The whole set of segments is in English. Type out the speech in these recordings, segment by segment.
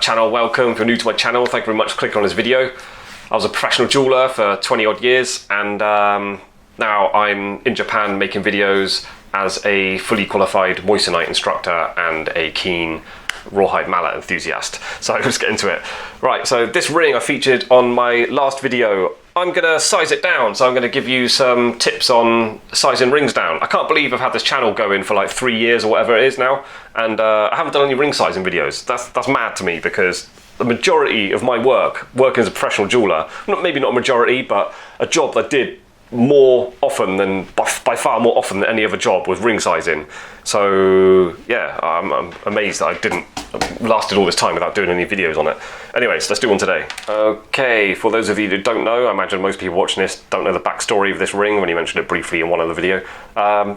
channel, welcome. If you're new to my channel, thank you very much for clicking on this video. I was a professional jeweler for 20 odd years, and now I'm in Japan making videos as a fully qualified moissanite instructor and a keen rawhide mallet enthusiast. So let's get into it. Right, so this ring I featured on my last video. I'm gonna size it down, so I'm gonna give you some tips on sizing rings down. I can't believe I've had this channel going for like 3 years or whatever it is now, and I haven't done any ring sizing videos. That's mad to me, because the majority of my work, working as a professional jeweler, maybe not a majority, but a job that I did more often than, by far more often than any other job, was ring sizing. So yeah, I'm amazed that I didn't lasted all this time without doing any videos on it. Anyways, let's do one today. Okay, for those of you that don't know, I imagine most people watching this don't know the backstory of this ring. When you mentioned it briefly in one other video.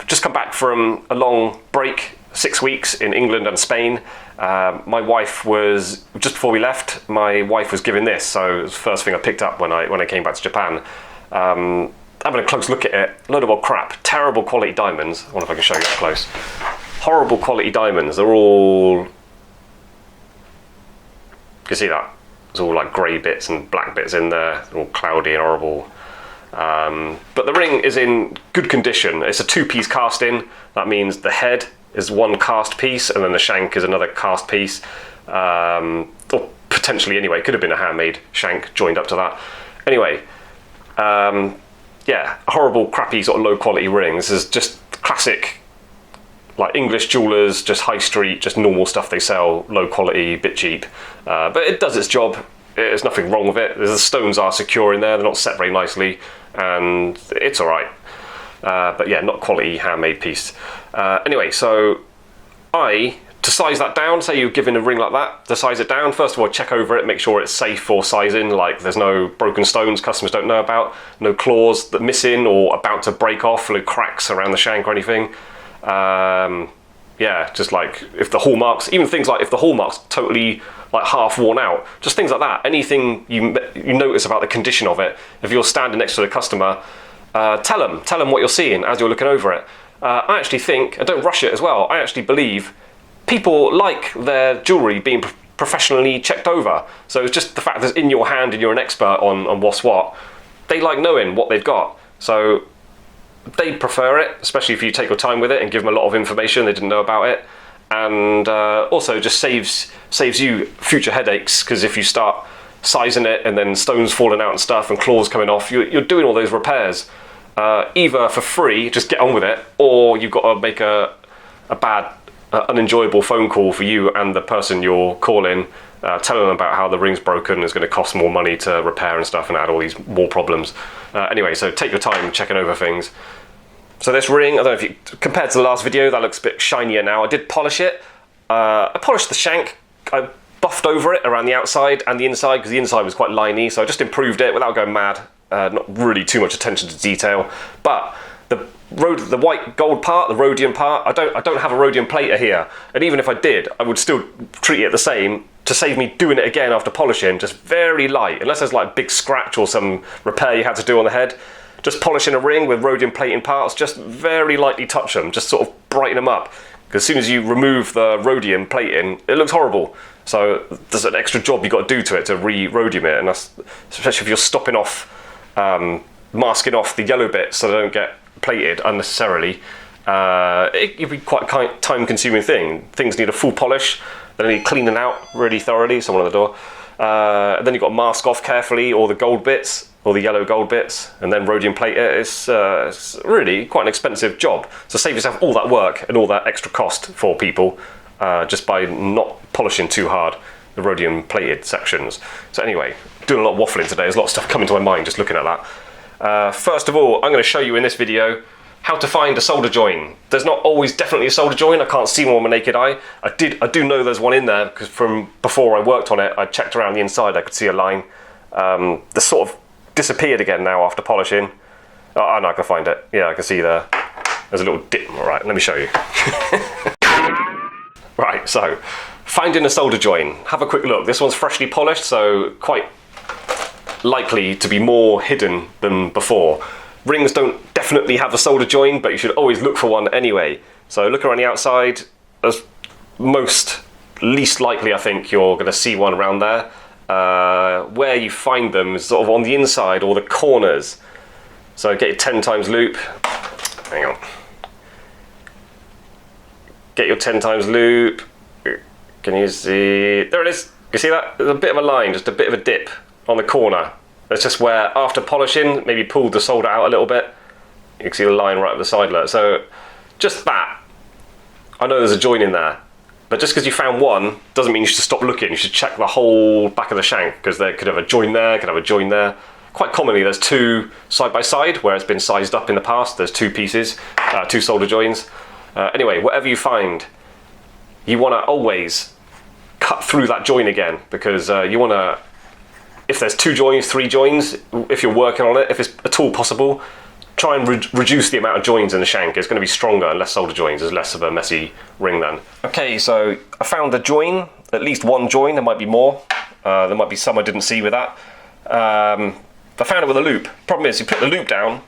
Just come back from a long break, 6 weeks in England and Spain. My wife was, just before we left, my wife was given this, so it was the first thing I picked up when I came back to Japan. Having a close look at it, a load of old crap, terrible quality diamonds. I wonder if I can show you up close. Horrible quality diamonds. They're all, you can see that. There's all like grey bits and black bits in there. They're all cloudy and horrible. But the ring is in good condition. It's a two-piece casting. That means the head is one cast piece, and then the shank is another cast piece. Or potentially, anyway, it could have been a handmade shank joined up to that. Anyway, yeah, horrible, crappy, sort of low-quality ring. This is just classic, like English jewelers, just high street, just normal stuff they sell, low quality, bit cheap. But it does its job. There's nothing wrong with it. The stones are secure in there. They're not set very nicely, and it's all right. But yeah, not quality handmade piece. Anyway, so to size that down, say you're giving a ring like that, to size it down, first of all, check over it, make sure it's safe for sizing, like there's no broken stones customers don't know about, no claws that missing or about to break off, no cracks around the shank or anything. Yeah, just like if the hallmarks, even things like if the hallmark's totally like half worn out, just things like that. Anything you notice about the condition of it, if you're standing next to the customer, tell them what you're seeing as you're looking over it. I actually think, and don't rush it as well, I actually believe people like their jewellery being professionally checked over. So it's just the fact that it's in your hand and you're an expert on what's what. They like knowing what they've got. So they prefer it, especially if you take your time with it and give them a lot of information they didn't know about it. And also just saves you future headaches, because if you start sizing it and then stones falling out and stuff and claws coming off, you're doing all those repairs. Either for free, just get on with it, or you've got to make a bad, unenjoyable phone call for you and the person you're calling, telling them about how the ring's broken, it's going to cost more money to repair and stuff and add all these more problems. Anyway, so take your time checking over things. So this ring, I don't know if you, compared to the last video, that looks a bit shinier now. I did polish it. I polished the shank. I buffed over it around the outside and the inside, because the inside was quite liney, so I just improved it without going mad. Not really too much attention to detail. But the white gold part, the rhodium part, I don't have a rhodium plater here, and even if I did, I would still treat it the same to save me doing it again after polishing. Just very light, unless there's like a big scratch or some repair you had to do on the head. Just polishing a ring with rhodium plating parts, just very lightly touch them, just sort of brighten them up. Because as soon as you remove the rhodium plating, it looks horrible. So there's an extra job you got to do to it to re-rhodium it, and that's especially if you're stopping off, masking off the yellow bits so they don't get plated unnecessarily. It can be quite a time-consuming thing. Things need a full polish, then they need cleaning out really thoroughly. Someone at the door. Then you've got to mask off carefully all the gold bits, all the yellow gold bits, and then rhodium plate it. It's really quite an expensive job. So save yourself all that work and all that extra cost for people just by not polishing too hard the rhodium plated sections. So anyway, doing a lot of waffling today. There's a lot of stuff coming to my mind just looking at that. First of all, I'm going to show you in this video how to find a solder joint. There's not always definitely a solder joint. I can't see one with my naked eye. I do know there's one in there, because from before I worked on it, I checked around the inside, I could see a line. The sort of disappeared again now after polishing. Oh no, I can find it. Yeah, I can see there. There's a little dip. All right, let me show you. Right, so finding a solder joint. Have a quick look. This one's freshly polished, so quite likely to be more hidden than before. Rings don't definitely have a solder joint, but you should always look for one anyway. So look around the outside. As most least likely I think you're going to see one around there. Where you find them is sort of on the inside or the corners. So get your 10 times loop. Hang on. Get your 10 times loop. Can you see? There it is. You see that? There's a bit of a line, just a bit of a dip on the corner. That's just where, after polishing, maybe pulled the solder out a little bit. You can see the line right up the side there. So just that. I know there's a join in there, but just because you found one doesn't mean you should stop looking. You should check the whole back of the shank, because there could have a join there, could have a join there. Quite commonly there's two side by side where it's been sized up in the past. There's two pieces, two solder joins. Anyway, whatever you find, you want to always cut through that join again, because you want to, if there's 2 joins, 3 joins, if you're working on it, if it's at all possible, try and reduce the amount of joins in the shank. It's going to be stronger and less solder joins. There's less of a messy ring then. Okay, so I found the join, at least one join. There might be more. There might be some I didn't see with that. I found it with a loop. Problem is, you put the loop down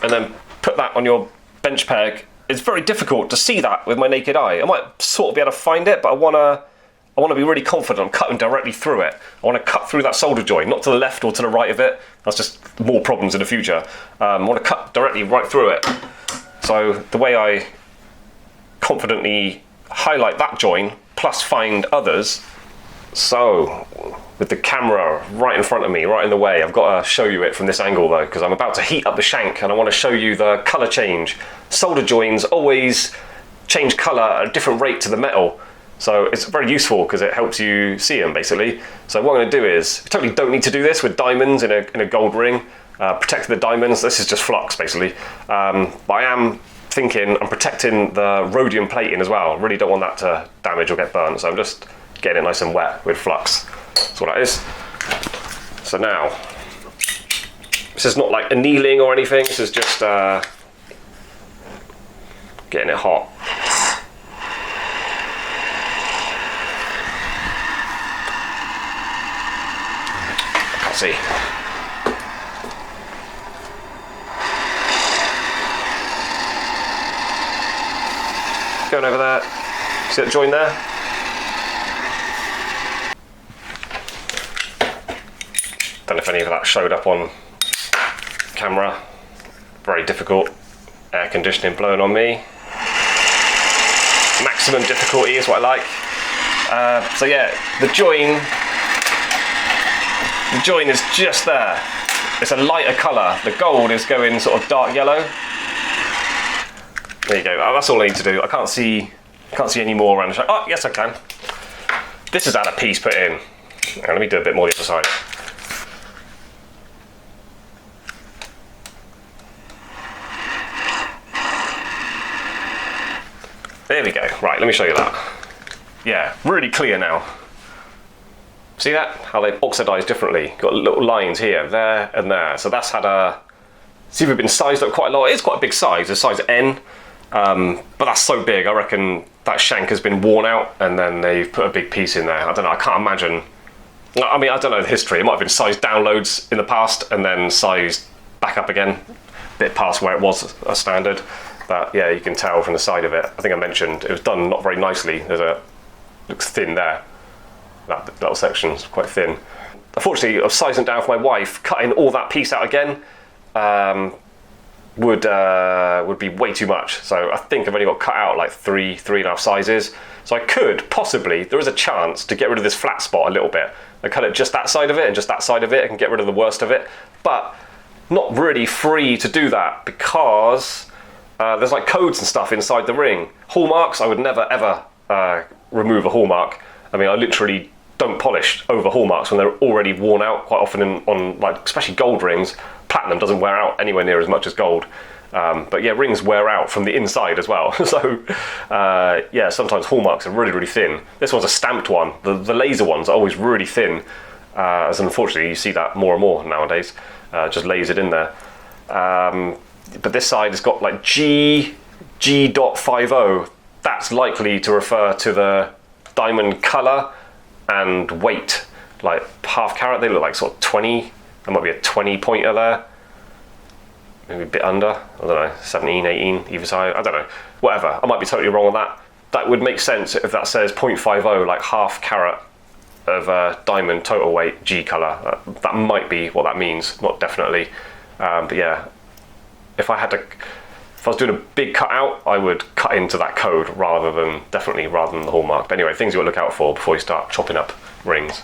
and then put that on your bench peg. It's very difficult to see that with my naked eye. I might sort of be able to find it, but I want to be really confident I'm cutting directly through it. I want to cut through that solder joint, not to the left or to the right of it. That's just more problems in the future. I want to cut directly right through it. So the way I confidently highlight that joint, plus find others, so with the camera right in front of me, right in the way, I've got to show you it from this angle though, because I'm about to heat up the shank and I want to show you the colour change. Solder joins always change colour at a different rate to the metal. So it's very useful because it helps you see them basically. So what I'm going to do is, you totally don't need to do this with diamonds in a gold ring, protecting the diamonds. This is just flux basically. But I am thinking I'm protecting the rhodium plating as well. Really don't want that to damage or get burnt. So I'm just getting it nice and wet with flux. That's what that is. So now, this is not like annealing or anything. This is just getting it hot. See. Going over there. See that join there? Don't know if any of that showed up on camera. Very difficult. Air conditioning blowing on me. Maximum difficulty is what I like. So yeah, the join is just there. It's a lighter colour. The gold is going sort of dark yellow. There you go. That's all I need to do. I can't see any more around the shank. Oh, yes I can. This has had a piece put in. Now, let me do a bit more the other side. There we go. Right, let me show you that. Yeah, really clear now. See that? How they've oxidised differently. Got little lines here, there and there. So that's had it's either been sized up quite a lot. It is quite a big size, a size N. But that's so big, I reckon that shank has been worn out and then they've put a big piece in there. I don't know, I can't imagine. I mean, I don't know the history. It might have been sized down loads in the past and then sized back up again, a bit past where it was a standard. But yeah, you can tell from the side of it. I think I mentioned it was done not very nicely. Looks thin there. That little section's quite thin. Unfortunately, I've sized it down for my wife. Cutting all that piece out again would be way too much. So I think I've only got cut out like three and a half sizes. So I could possibly, there is a chance to get rid of this flat spot a little bit. I cut it just that side of it and just that side of it. I can get rid of the worst of it, but not really free to do that because there's like codes and stuff inside the ring. Hallmarks, I would never ever remove a hallmark. I mean, I literally don't polish over hallmarks when they're already worn out quite often on like, especially gold rings. Platinum doesn't wear out anywhere near as much as gold. But yeah, rings wear out from the inside as well. So yeah, sometimes hallmarks are really, really thin. This one's a stamped one. The laser ones are always really thin. As unfortunately, you see that more and more nowadays. Just lasered in there. But this side has got like G.50. That's likely to refer to the diamond colour and weight. Like half carat, they look like sort of 20. There might be a 20 pointer there. Maybe a bit under. I don't know, 17, 18, either side. I don't know. Whatever. I might be totally wrong on that. that would make sense if that says 0.50, like half carat of diamond total weight G color. That might be what that means, not definitely. But yeah, if I was doing a big cutout, I would cut into that code rather than the hallmark. But anyway, things you want to look out for before you start chopping up rings.